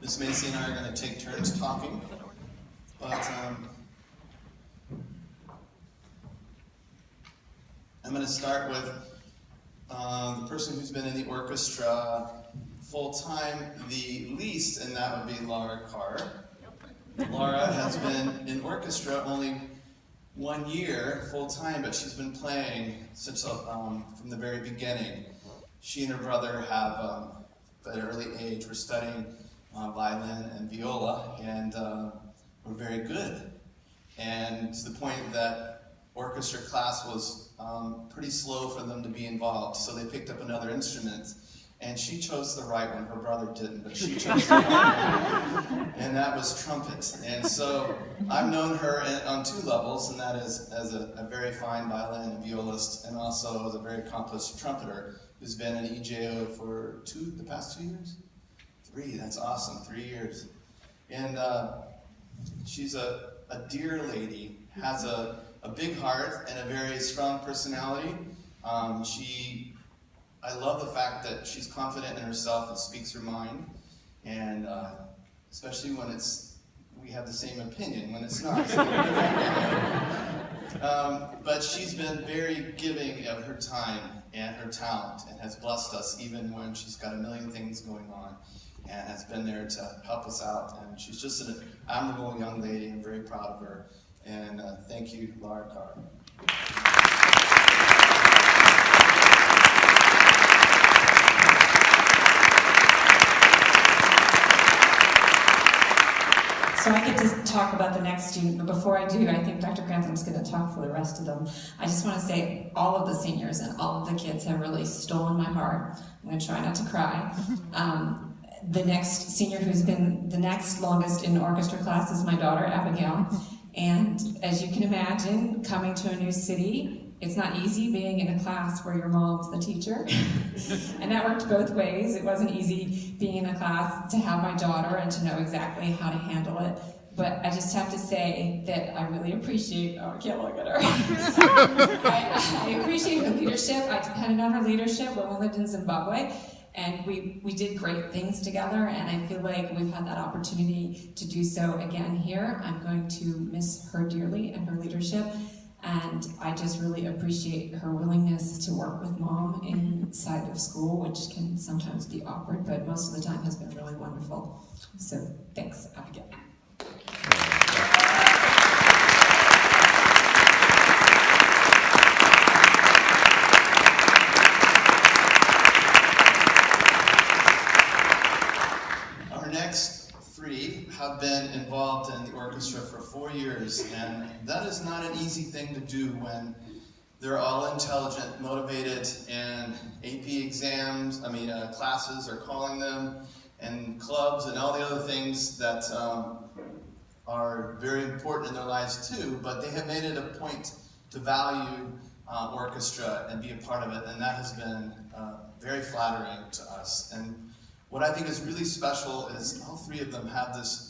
Miss Macy and I are going to take turns talking, but I'm going to start with the person who's been in the orchestra full-time the least, and that would be Laura Carr. Laura has been in orchestra only 1 year full-time, but she's been playing since from the very beginning. She and her brother have, at an early age, were studying violin and viola, and were very good. And to the point that orchestra class was pretty slow for them to be involved, so they picked up another instrument. And she chose the right one. Her brother didn't, but she chose the right one. And that was trumpet. And so I've known her on two levels, and that is as a very fine violin and violist, and also as a very accomplished trumpeter who's been in EJO for the past 2 years? 3, that's awesome, 3 years. And she's a dear lady, has a big heart and a very strong personality. I love the fact that she's confident in herself and speaks her mind, and especially when we have the same opinion. When it's not, it's a little different. But she's been very giving of her time and her talent, and has blessed us even when she's got a million things going on, and has been there to help us out. And she's just an admirable young lady. I'm very proud of her. And thank you, Laura Carr. So I get to talk about the next student, but before I do, I think Dr. Grantham's going to talk for the rest of them. I just want to say all of the seniors and all of the kids have really stolen my heart. I'm going to try not to cry. The next senior who's been the next longest in orchestra class is my daughter, Abigail. And as you can imagine, coming to a new city, it's not easy being in a class where your mom's the teacher. And that worked both ways. It wasn't easy being in a class to have my daughter and to know exactly how to handle it. But I just have to say that I really appreciate, I can't look at her. I appreciate her leadership. I depended on her leadership when we lived in Zimbabwe. And we did great things together, and I feel like we've had that opportunity to do so again here. I'm going to miss her dearly and her leadership. And I just really appreciate her willingness to work with Mom inside of school, which can sometimes be awkward, but most of the time has been really wonderful. So thanks, Abigail. Our next 3 have been involved in the orchestra for 4 years, and that is not an easy thing to do when they're all intelligent, motivated, and AP exams, classes are calling them, and clubs and all the other things that are very important in their lives too, but they have made it a point to value orchestra and be a part of it, and that has been very flattering to us. And what I think is really special is all 3 of them have this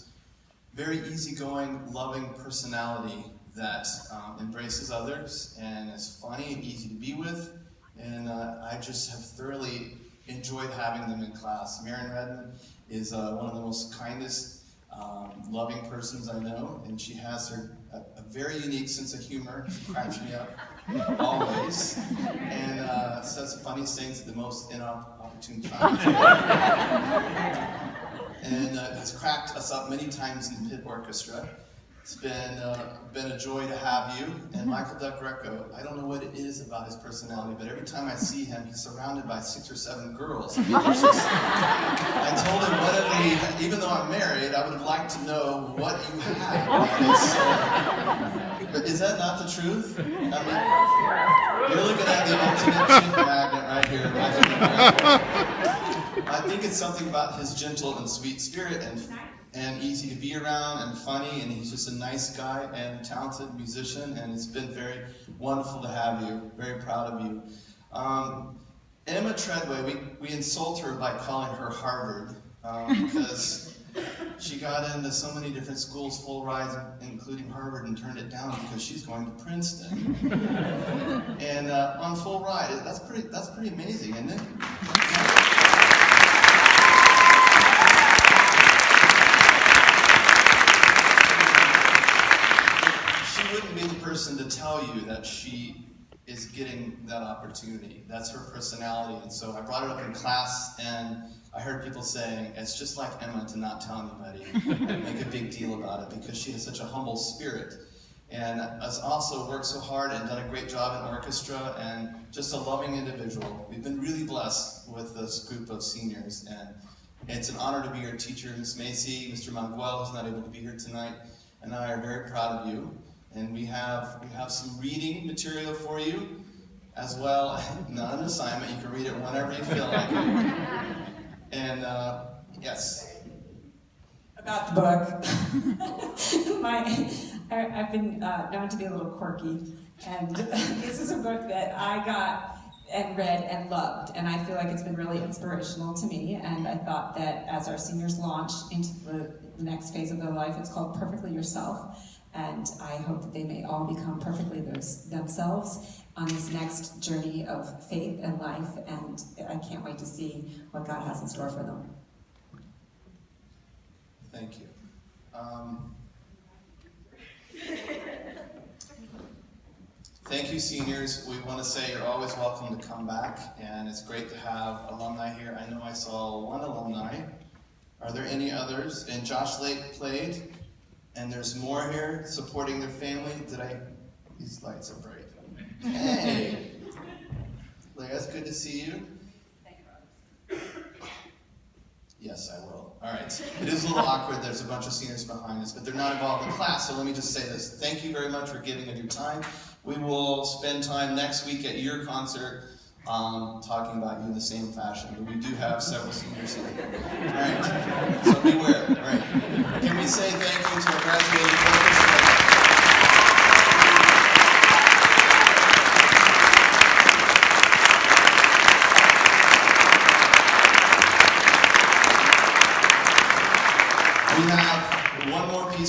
very easygoing, loving personality that embraces others and is funny and easy to be with. And I just have thoroughly enjoyed having them in class. Marion Redmond is one of the most kindest, loving persons I know, and she has a very unique sense of humor. She cracks me up always, and says the funniest things at the most inopportune times. And has cracked us up many times in the pit orchestra. It's been a joy to have you. And Michael Del Greco, I don't know what it is about his personality, but every time I see him, he's surrounded by 6 or 7 girls. I told him, even though I'm married, I would like to know what you have. But is that not the truth? You're looking at the ultimate chick magnet right here, Michael. I think it's something about his gentle and sweet spirit and easy to be around and funny, and he's just a nice guy and talented musician, and it's been very wonderful to have you. Very proud of you. Emma Treadway, we insult her by calling her Harvard because she got into so many different schools full rides, including Harvard, and turned it down because she's going to Princeton. And on full ride, that's pretty amazing, isn't it? opportunity. That's her personality. And so I brought it up in class, and I heard people saying, it's just like Emma to not tell anybody, make a big deal about it, because she has such a humble spirit. And has also worked so hard and done a great job in orchestra, and just a loving individual. We've been really blessed with this group of seniors, and it's an honor to be your teacher, Miss Macy. Mr. Manguel, who's not able to be here tonight, and I are very proud of you. And we have some reading material for you, as well. Not an assignment, you can read it whenever you feel like it. And yes. About the book. I've been known to be a little quirky, and this is a book that I got and read and loved, and I feel like it's been really inspirational to me, and I thought that as our seniors launch into the next phase of their life, it's called Perfectly Yourself, and I hope that they may all become perfectly themselves on this next journey of faith and life, and I can't wait to see what God has in store for them. Thank you. Thank you, seniors. We want to say you're always welcome to come back, and it's great to have alumni here. I know I saw one alumni. Are there any others? And Josh Lake played, and there's more here supporting their family. These lights are bright. Hey! Leah, it's good to see you. Yes, I will. All right. It is a little awkward. There's a bunch of seniors behind us, but they're not involved in class, so let me just say this. Thank you very much for giving of your time. We will spend time next week at your concert talking about you in the same fashion, but we do have several seniors here. All right. So beware. All right. Can we say thank you to our graduating orchestra? We have one more piece.